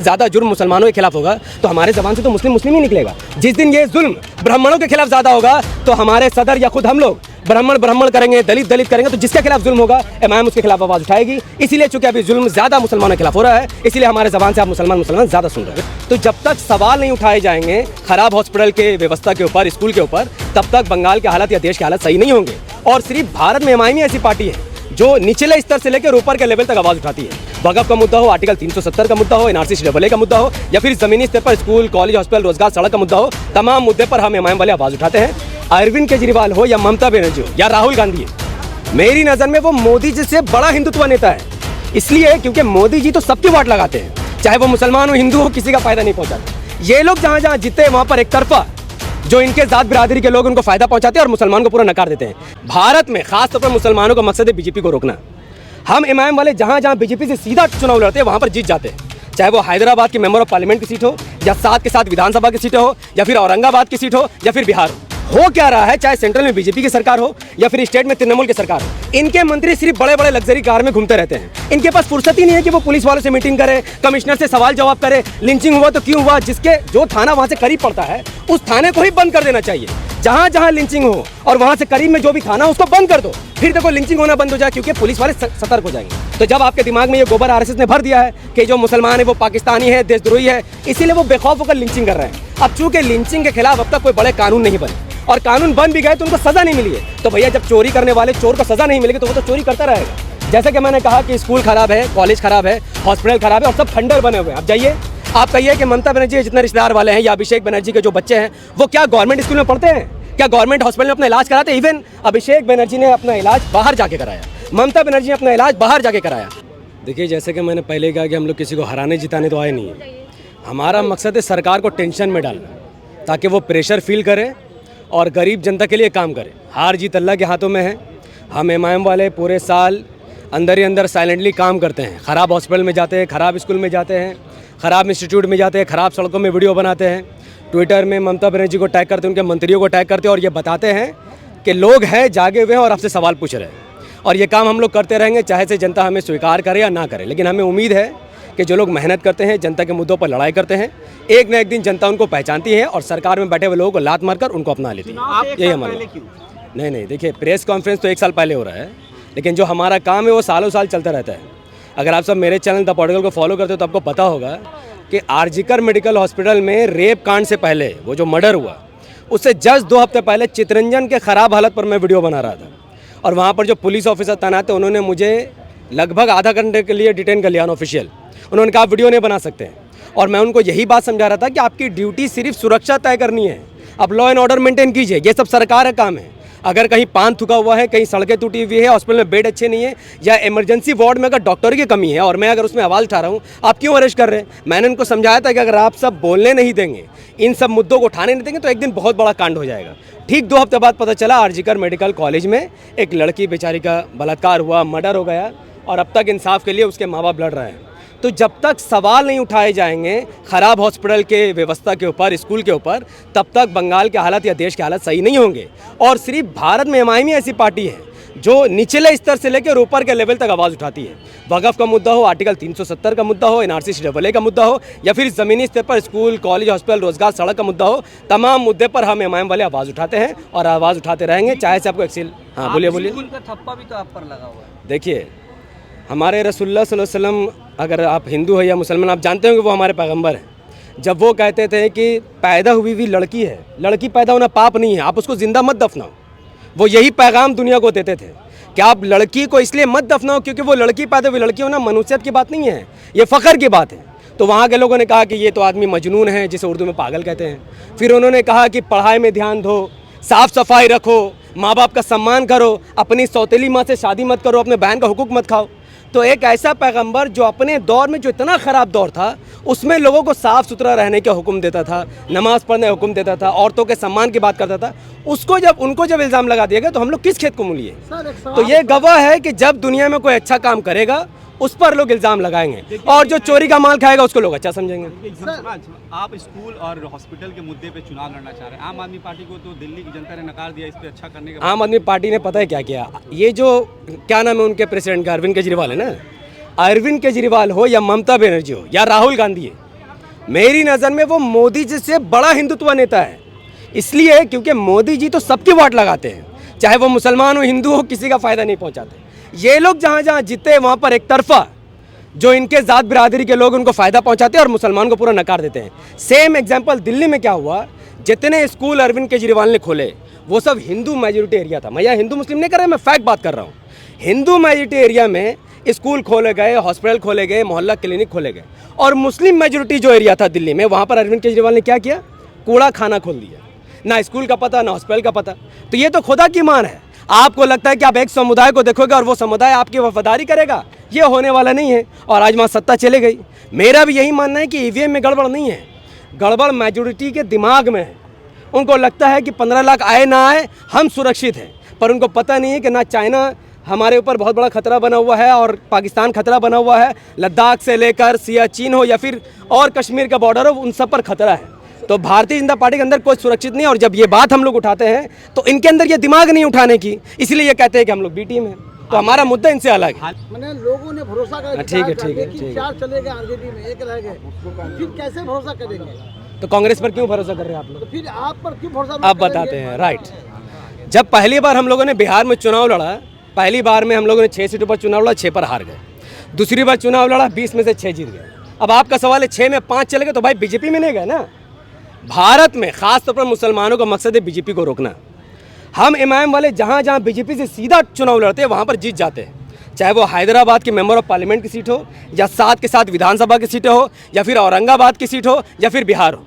ज्यादा जुर्म मुसलमानों के खिलाफ होगा तो हमारे जबान से तो मुस्लिम मुस्लिम ही निकलेगा। जिस दिन ये जुल्म ब्राह्मणों के खिलाफ ज्यादा होगा तो हमारे सदर या खुद हम लोग ब्राह्मण करेंगे, दलित दलित करेंगे, तो जिसके खिलाफ जुल्म होगा इमाम उसके खिलाफ आवाज उठाएगी। इसीलिए चूंकि अभी जुल्म ज्यादा मुसलमानों के खिलाफ हो रहा है, इसलिए हमारे जबान से आप मुसलमान ज्यादा सुन रहे हैं। तो जब तक सवाल नहीं उठाए जाएंगे खराब हॉस्पिटल के व्यवस्था के ऊपर, स्कूल के ऊपर, तब तक बंगाल के हालात या देश के हालात सही नहीं होंगे। और सिर्फ भारत में एमआईएम ऐसी पार्टी है जो निचले स्तर से लेकर ऊपर के लेवल तक आवाज उठाती है। वक़्फ़ का मुद्दा हो, आर्टिकल 370 का मुद्दा हो, एनआरसी AA का मुद्दा हो, या फिर जमीनी स्तर पर स्कूल, कॉलेज, हॉस्पिटल, रोजगार, सड़क का मुद्दा हो, तमाम मुद्दे पर हम एमआईएम वाले आवाज उठाते हैं। अरविंद केजरीवाल हो या ममता बनर्जी हो या राहुल गांधी है, मेरी नज़र में वो मोदी जी से बड़ा हिंदुत्व नेता है। इसलिए क्योंकि मोदी जी तो सबकी वाट लगाते हैं, चाहे वो मुसलमान हो, हिंदू हो, किसी का फायदा नहीं पहुंचाते। ये लोग जहाँ जहाँ जीते वहाँ पर एक तरफा जो इनके जात बिरादरी के लोग उनको फायदा पहुंचाते हैं और मुसलमान को पूरा नकार देते हैं। भारत में खासतौर पर मुसलमानों का मकसद है बीजेपी को रोकना। हम एमआईएम वाले जहाँ जहाँ बीजेपी से सीधा चुनाव लड़ते हैं वहाँ पर जीत जाते हैं, चाहे वो हैदराबाद की मेंबर ऑफ पार्लियामेंट की सीट हो, या 7 के 7 विधानसभा की सीटें हो, या फिर औरंगाबाद की सीट हो, या फिर बिहार हो क्या रहा है, चाहे सेंट्रल में बीजेपी की सरकार हो या फिर स्टेट में तृणमूल की सरकार हो, इनके मंत्री सिर्फ बड़े बड़े लग्जरी कार में घूमते रहते हैं। इनके पास फुर्सत ही नहीं है कि वो पुलिस वालों से मीटिंग करे, कमिश्नर से सवाल जवाब करे, लिंचिंग हुआ तो क्यों हुआ, जिसके जो थाना वहां से करीब पड़ता है उस थाने को ही बंद कर देना चाहिए। जहां जहां लिंचिंग हो और वहां से करीब में जो भी थाना उसको बंद कर दो, फिर देखो लिंचिंग होना बंद हो जाए, क्योंकि पुलिस वाले सतर्क हो जाएंगे। तो जब आपके दिमाग में ये गोबर आरएसएस ने भर दिया है कि जो मुसलमान है वो पाकिस्तानी है, देशद्रोही है, इसीलिए वो बेखौफ होकर लिंचिंग कर रहे हैं। अब चूंकि लिंचिंग के खिलाफ अब तक कोई बड़े कानून नहीं बने और कानून बन भी गए तो उनको सजा नहीं मिली है, तो भैया जब चोरी करने वाले चोर को सजा नहीं मिलेगी तो वो तो चोरी करता रहेगा। जैसे कि मैंने कहा कि स्कूल खराब है, कॉलेज खराब है, हॉस्पिटल खराब है और सब खंडर बने हुए हैं। अब जाइए आप कहिए कि ममता बनर्जी के जितने रिश्तेदार वाले हैं या अभिषेक बनर्जी के जो बच्चे हैं वो क्या गवर्नमेंट स्कूल में पढ़ते हैं, क्या गवर्नमेंट हॉस्पिटल में अपना इलाज कराते हैं? इवन अभिषेक बनर्जी ने अपना इलाज बाहर जाके कराया, ममता बनर्जी ने अपना इलाज बाहर जाके कराया। देखिए जैसे कि मैंने पहले कहा कि हम लोग किसी को हराने जिताने तो आए नहीं है। हमारा मकसद है सरकार को टेंशन में डालना ताकि वो प्रेशर फील करे और गरीब जनता के लिए काम करे। हार जीत अल्लाह के हाथों में है। हम एमआईएम वाले पूरे साल अंदर ही अंदर साइलेंटली काम करते हैं। ख़राब हॉस्पिटल में जाते हैं, ख़राब स्कूल में जाते हैं, ख़राब इंस्टीट्यूट में जाते हैं, ख़राब सड़कों में वीडियो बनाते हैं, ट्विटर में ममता बनर्जी को टैग करते हैं, उनके मंत्रियों को टैग करते हैं और ये बताते हैं कि लोग हैं जागे हुए हैं और आपसे सवाल पूछ रहे हैं। और ये काम हम लोग करते रहेंगे, चाहे से जनता हमें स्वीकार करे या ना करे। लेकिन हमें उम्मीद है कि जो लोग मेहनत करते हैं, जनता के मुद्दों पर लड़ाई करते हैं, एक न एक दिन जनता उनको पहचानती है और सरकार में बैठे हुए लोगों को लात मारकर उनको अपना लेती है। यही हमारा नहीं, देखिए प्रेस कॉन्फ्रेंस तो 1 साल पहले हो रहा है, लेकिन जो हमारा काम है वो सालों साल चलता रहता है। अगर आप सब मेरे चैनल द पॉलिटिकल को फॉलो करते हो तो आपको पता होगा कि आरजीकर मेडिकल हॉस्पिटल में रेप कांड से पहले वो जो मर्डर हुआ उससे जस्ट 2 हफ्ते पहले चितरंजन के ख़राब हालत पर मैं वीडियो बना रहा था और वहाँ पर जो पुलिस ऑफिसर तैनात थे उन्होंने मुझे लगभग आधा घंटे के लिए डिटेन कर लिया अनऑफिशियल। उन्होंने कहा आप वीडियो नहीं बना सकते हैं और मैं उनको यही बात समझा रहा था कि आपकी ड्यूटी सिर्फ सुरक्षा तय करनी है, आप लॉ एंड ऑर्डर मेंटेन कीजिए, ये सब सरकार का काम है। अगर कहीं पान थुका हुआ है, कहीं सड़कें टूटी हुई है, हॉस्पिटल में बेड अच्छे नहीं है, या इमरजेंसी वार्ड में अगर डॉक्टर की कमी है और मैं अगर उसमें आवाज़ उठा रहा हूँ, आप क्यों अरेस्ट कर रहे हैं? मैंने उनको समझाया था कि अगर आप सब बोलने नहीं देंगे, इन सब मुद्दों को उठाने नहीं देंगे तो एक दिन बहुत बड़ा कांड हो जाएगा। ठीक 2 हफ्ते बाद पता चला आरजीकर मेडिकल कॉलेज में एक लड़की बेचारी का बलात्कार हुआ, मर्डर हो गया और अब तक इंसाफ के लिए उसके माँ बाप लड़ रहे हैं। तो जब तक सवाल नहीं उठाए जाएंगे खराब हॉस्पिटल के व्यवस्था के ऊपर, स्कूल के ऊपर, तब तक बंगाल के हालात या देश के हालात सही नहीं होंगे। और सिर्फ भारत में एमआईएम ऐसी पार्टी है जो निचले स्तर से लेकर ऊपर के लेवल तक आवाज़ उठाती है। वक़्फ़ का मुद्दा हो, आर्टिकल 370 का मुद्दा हो, एनआरसी AA का मुद्दा हो, या फिर ज़मीनी स्तर पर स्कूल, कॉलेज, हॉस्पिटल, रोजगार, सड़क का मुद्दा हो, तमाम मुद्दे पर हम एमआईएम वाले आवाज़ उठाते हैं और आवाज़ उठाते रहेंगे, चाहे से आपको एक्सील। हाँ बोलिए। स्कूल का थप्पा भी तो आप पर लगा हुआ है। देखिए हमारे रसूलुल्लाह सल्लल्लाहु अलैहि वसल्लम, अगर आप हिंदू है या मुसलमान, आप जानते होंगे वो हमारे पैगंबर हैं। जब वो कहते थे कि पैदा हुई हुई लड़की है, लड़की पैदा होना पाप नहीं है, आप उसको ज़िंदा मत दफनाओ, वो यही पैगाम दुनिया को देते थे कि आप लड़की को इसलिए मत दफनाओ क्योंकि वो लड़की पैदा हुई लड़की होना मनुष्यत की बात नहीं है, ये फ़ख्र की बात है। तो वहाँ के लोगों ने कहा कि ये तो आदमी मजनून है, जिसे उर्दू में पागल कहते हैं। फिर उन्होंने कहा कि पढ़ाई में ध्यान दो, साफ़ सफाई रखो, माँ बाप का सम्मान करो, अपनी सौतेली माँ से शादी मत करो, अपने बहन का हुकूक मत खाओ। तो एक ऐसा पैगंबर जो अपने दौर में जो इतना ख़राब दौर था उसमें लोगों को साफ़ सुथरा रहने का हुक्म देता था, नमाज़ पढ़ने का हुक्म देता था, औरतों के सम्मान की बात करता था, उनको जब इल्ज़ाम लगा दिया गया तो हम लोग किस खेत को मूलिए? तो ये गवाह है कि जब दुनिया में कोई अच्छा काम करेगा उस पर लोग इल्ज़ाम लगाएंगे और जो चोरी का माल खाएगा उसको लोग अच्छा समझेंगे। आप स्कूल और हॉस्पिटल के मुद्दे पे चुनाव लड़ना चाह रहे हैं। आम आदमी पार्टी को तो दिल्ली की जनता ने नकार दिया इस पे अच्छा करने का। आम आदमी पार्टी ने पता है क्या किया? ये जो क्या नाम है उनके प्रेसिडेंट का, अरविंद केजरीवाल है ना, अरविंद केजरीवाल हो या ममता बनर्जी हो या राहुल गांधी है, मेरी नज़र में वो मोदी जी से बड़ा हिंदुत्व नेता है। इसलिए क्योंकि मोदी जी तो सबकी वोट लगाते हैं, चाहे वो मुसलमान हो हिंदू हो, किसी का फ़ायदा नहीं पहुंचाते। ये लोग जहाँ जहाँ जीते वहाँ पर एक तरफा जो इनके ज़ात बिरादरी के लोग उनको फ़ायदा पहुंचाते हैं और मुसलमान को पूरा नकार देते हैं। सेम एग्जाम्पल दिल्ली में क्या हुआ, जितने स्कूल अरविंद केजरीवाल ने खोले वो सब हिंदू मेजोरिटी एरिया था। मैं यहाँ हिंदू मुस्लिम नहीं कर रहा, मैं फैक्ट बात कर रहा हूँ। हिंदू मेजोरिटी एरिया में स्कूल खोले गए, हॉस्पिटल खोले गए, मोहल्ला क्लिनिक खोले गए। और मुस्लिम मेजोरिटी जो एरिया था दिल्ली में, वहाँ पर अरविंद केजरीवाल ने क्या किया, कूड़ा खाना खोल दिया। ना स्कूल का पता, ना हॉस्पिटल का पता। तो ये तो खुदा की मान है। आपको लगता है कि आप एक समुदाय को देखोगे और वो समुदाय आपकी वफादारी करेगा, ये होने वाला नहीं है। और आज वहाँ सत्ता चले गई। मेरा भी यही मानना है कि ईवीएम में गड़बड़ नहीं है, गड़बड़ मेजोरिटी के दिमाग में है। उनको लगता है कि 15 लाख आए ना आए हम सुरक्षित हैं, पर उनको पता नहीं है कि ना चाइना हमारे ऊपर बहुत बड़ा खतरा बना हुआ है और पाकिस्तान खतरा बना हुआ है। लद्दाख से लेकर सियाचिन हो या फिर और कश्मीर का बॉर्डर हो, उन सब पर खतरा है। तो भारतीय जनता पार्टी के अंदर कोई सुरक्षित नहीं है। और जब ये बात हम लोग उठाते हैं तो इनके अंदर ये दिमाग नहीं उठाने की, इसलिए ये कहते हैं कि हम लोग बी टीम है। तो हमारा मुद्दा इनसे अलग है। मैंने लोगों ने भरोसा कर ठीक है, ठीक है, कि ठीक है। 4 चले गए आरजेडी में, 1 रह गए, फिर कैसे भरोसा करेंगे? तो कांग्रेस पर क्यों भरोसा कर रहे हैं आप लोग? तो फिर आप पर क्यों भरोसा अब बताते हैं। राइट, जब पहली बार हम लोगों ने बिहार में चुनाव लड़ा, पहली बार में हम लोगों ने 6 सीटों पर चुनाव लड़ा, 6 पर हार गए। दूसरी बार चुनाव लड़ा, 20 में से 6 जीत गए। अब आपका सवाल है 6 में 5 चले गए तो भाई बीजेपी में नहीं गए ना। भारत में खास तौर पर मुसलमानों का मकसद है बीजेपी को रोकना। हम इमाम वाले जहाँ जहाँ बीजेपी से सीधा चुनाव लड़ते हैं वहाँ पर जीत जाते हैं, चाहे वो हैदराबाद के मेंबर ऑफ पार्लियामेंट की सीट हो, या 7 के 7 विधानसभा की सीटें हो, या फिर औरंगाबाद की सीट हो, या फिर बिहार हो।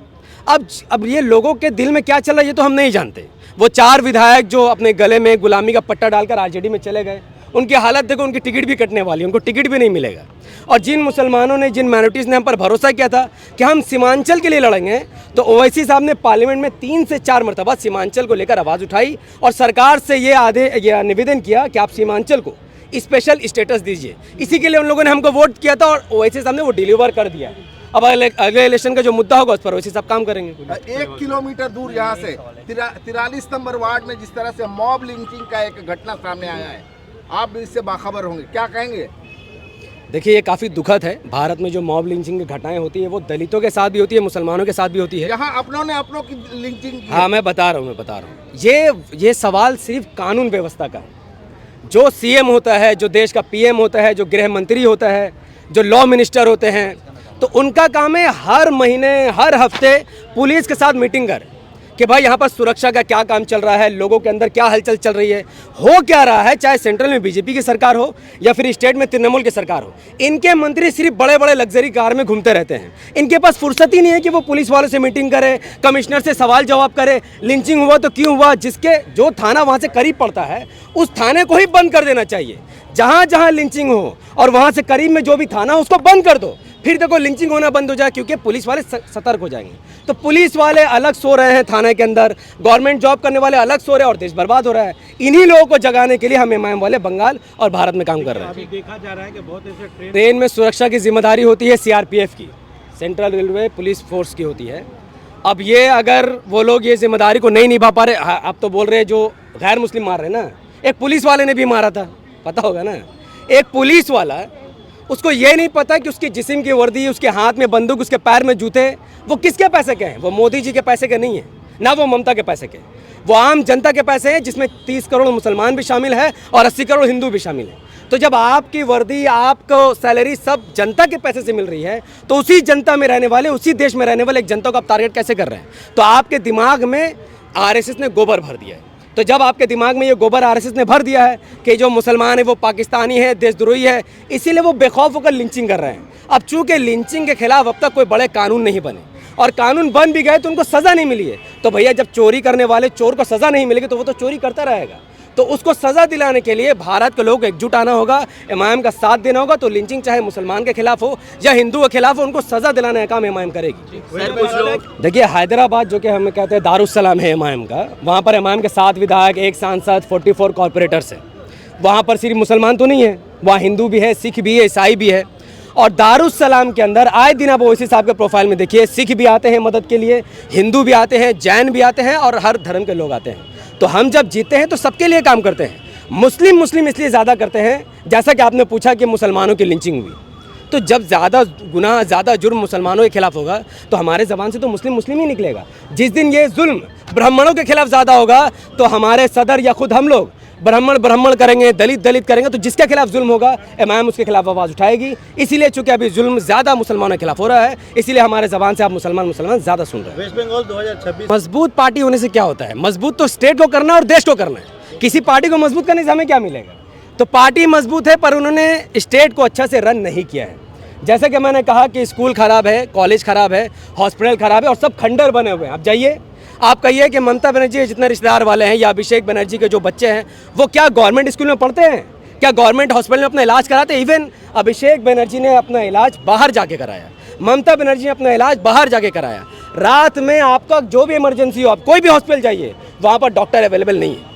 अब ये लोगों के दिल में क्या चल रहा है ये तो हम नहीं जानते। वो 4 विधायक जो अपने गले में गुलामी का पट्टा डालकर आरजेडी में चले गए, उनकी हालत देखो, उनकी टिकट भी कटने वाली है, उनको टिकट भी नहीं मिलेगा। और जिन मुसलमानों ने, जिन माइनॉरिटीज़ ने हम पर भरोसा किया था कि हम सीमांचल के लिए लड़ेंगे, तो ओवैसी साहब ने पार्लियामेंट में 3 से 4 मरतबा सीमांचल को लेकर आवाज़ उठाई और सरकार से ये निवेदन किया कि आप सीमांचल को स्पेशल स्टेटस दीजिए। इसी के लिए उन लोगों ने हमको वोट किया था और ओवैसी साहब ने वो डिलीवर कर दिया। अब अगले इलेक्शन का जो मुद्दा होगा उस पर वैसे सब काम करेंगे। 1 किलोमीटर दूर यहाँ से 43 नंबर वार्ड में जिस तरह से मॉब लिंचिंग का एक घटना सामने आया है, आप भी इससे बाखबर होंगे, क्या कहेंगे? देखिए, ये काफ़ी दुखद है। भारत में जो मॉब लिंचिंग की घटनाएं होती है वो दलितों के साथ भी होती है, मुसलमानों के साथ भी होती है। यहाँ अपनों ने अपनों की लिंचिंग की। हाँ, मैं बता रहा हूँ। ये सवाल सिर्फ कानून व्यवस्था का है। जो सीएम होता है, जो देश का पीएम होता है, जो गृह मंत्री होता है, जो लॉ मिनिस्टर होते हैं, तो उनका काम है हर महीने, हर हफ्ते पुलिस के साथ मीटिंग कर कि भाई यहाँ पर सुरक्षा का क्या काम चल रहा है, लोगों के अंदर क्या हलचल चल रही है, हो क्या रहा है, चाहे सेंट्रल में बीजेपी की सरकार हो या फिर स्टेट में तृणमूल की सरकार हो। इनके मंत्री सिर्फ बड़े बड़े लग्जरी कार में घूमते रहते हैं। इनके पास फुर्सत ही नहीं है कि वो पुलिस वालों से मीटिंग करे, कमिश्नर से सवाल जवाब करे, लिंचिंग हुआ तो क्यों हुआ। जिसके जो थाना वहाँ से करीब पड़ता है उस थाने को ही बंद कर देना चाहिए। जहाँ जहाँ लिंचिंग हो और वहाँ से करीब में जो भी थाना हो उसको बंद कर दो, फिर देखो लिंचिंग होना बंद हो जाए, क्योंकि पुलिस वाले सतर्क हो जाएंगे। तो पुलिस वाले अलग सो रहे हैं थाने के अंदर, गवर्नमेंट जॉब करने वाले अलग सो रहे हैं और देश बर्बाद हो रहा है। इन्हीं लोगों को जगाने के लिए हम इमाम वाले बंगाल और भारत में काम कर रहे हैं। अभी देखा जा रहा है कि बहुत ऐसे ट्रेन में सुरक्षा की जिम्मेदारी होती है सीआरपीएफ की, सेंट्रल रेलवे पुलिस फोर्स की होती है। अब ये अगर वो लोग ये जिम्मेदारी को नहीं निभा पा रहे, आप तो बोल रहे हैं जो गैर मुस्लिम मार रहे हैं ना, एक पुलिस वाले ने भी मारा था, पता होगा ना। एक पुलिस वाला, उसको ये नहीं पता कि उसकी जिस्म की वर्दी, उसके हाथ में बंदूक, उसके पैर में जूते, वो किसके पैसे के हैं? वो मोदी जी के पैसे के नहीं है, ना वो ममता के पैसे के, वो आम जनता के पैसे हैं, जिसमें 30 करोड़ मुसलमान भी शामिल है और 80 करोड़ हिंदू भी शामिल है। तो जब आपकी वर्दी, आपको सैलरी सब जनता के पैसे से मिल रही है, तो उसी जनता में रहने वाले, उसी देश में रहने वाले एक जनता को आप टारगेट कैसे कर रहे हैं? तो आपके दिमाग में आरएसएस ने गोबर भर दिया है। तो जब आपके दिमाग में ये गोबर आरएसएस ने भर दिया है कि जो मुसलमान है वो पाकिस्तानी है, देशद्रोही है, इसीलिए वो बेखौफ होकर लिंचिंग कर रहे हैं। अब चूंकि लिंचिंग के खिलाफ अब तक कोई बड़े कानून नहीं बने और कानून बन भी गए तो उनको सज़ा नहीं मिली है। तो भैया, जब चोरी करने वाले चोर को सज़ा नहीं मिलेगी तो वो तो चोरी करता रहेगा। तो उसको सज़ा दिलाने के लिए भारत के लोगों को एकजुट आना होगा, इमाम का साथ देना होगा। तो लिंचिंग चाहे मुसलमान के खिलाफ हो या हिंदू के खिलाफ हो, उनको सज़ा दिलाने का काम इमाम करेगी। देखिए, हैदराबाद जो कि हम कहते हैं दारुस्सलाम है इमाम का, वहाँ पर इमाम के 7 विधायक, 1 सांसद, 44 कॉर्पोरेटर्स है। वहाँ पर सिर्फ मुसलमान तो नहीं है, वहाँ हिंदू भी है, सिख भी है, ईसाई भी है। और दारुस्सलाम के अंदर आए दिन आप ओवैसी साहब के प्रोफाइल में देखिए, सिख भी आते हैं मदद के लिए, हिंदू भी आते हैं, जैन भी आते हैं और हर धर्म के लोग आते हैं। तो हम जब जीते हैं तो सबके लिए काम करते हैं। मुस्लिम इसलिए ज़्यादा करते हैं, जैसा कि आपने पूछा कि मुसलमानों की लिंचिंग हुई, तो जब ज़्यादा गुनाह ज़्यादा जुर्म मुसलमानों के खिलाफ होगा तो हमारे ज़बान से तो मुस्लिम मुस्लिम ही निकलेगा। जिस दिन ये जुल्म ब्राह्मणों के खिलाफ ज़्यादा होगा तो हमारे सदर या खुद हम लोग ब्राह्मण ब्राह्मण करेंगे, दलित दलित करेंगे, तो जिसके खिलाफ जुल्म होगा इमाम उसके खिलाफ आवाज़ उठाएगी। इसीलिए चूंकि अभी जुल्म ज़्यादा मुसलमानों के खिलाफ हो रहा है, इसीलिए हमारे ज़बान से आप मुसलमान मुसलमान ज़्यादा सुन रहे हैं। वेस्ट बंगाल 2026 मजबूत पार्टी होने से क्या होता है? मजबूत तो स्टेट को करना है और देश को करना है। किसी पार्टी को मजबूत करने से हमें क्या मिलेगा? तो पार्टी मजबूत है पर उन्होंने स्टेट को अच्छा से रन नहीं किया है। जैसे कि मैंने कहा कि स्कूल खराब है, कॉलेज खराब है, हॉस्पिटल खराब है और सब खंडर बने हुए हैं। आप जाइए, आप कहिए कि ममता बनर्जी के जितने रिश्तेदार वाले हैं या अभिषेक बनर्जी के जो बच्चे हैं वो क्या गवर्नमेंट स्कूल में पढ़ते हैं? क्या गवर्नमेंट हॉस्पिटल में अपना इलाज कराते हैं? इवन अभिषेक बनर्जी ने अपना इलाज बाहर जाके कराया, ममता बनर्जी ने अपना इलाज बाहर जाके कराया। रात में आपका जो भी इमरजेंसी हो, आप कोई भी हॉस्पिटल जाइए, वहाँ पर डॉक्टर अवेलेबल नहीं है।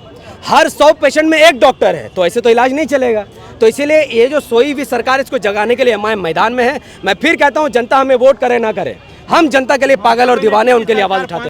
हर 100 पेशेंट में एक डॉक्टर है, तो ऐसे तो इलाज नहीं चलेगा। तो इसीलिए ये जो सोई हुई सरकार, इसको जगाने के लिए हमारे मैदान में है। मैं फिर कहता हूँ, जनता हमें वोट करे ना करे, हम जनता के लिए पागल और दीवाने, उनके लिए आवाज़ उठाते हैं।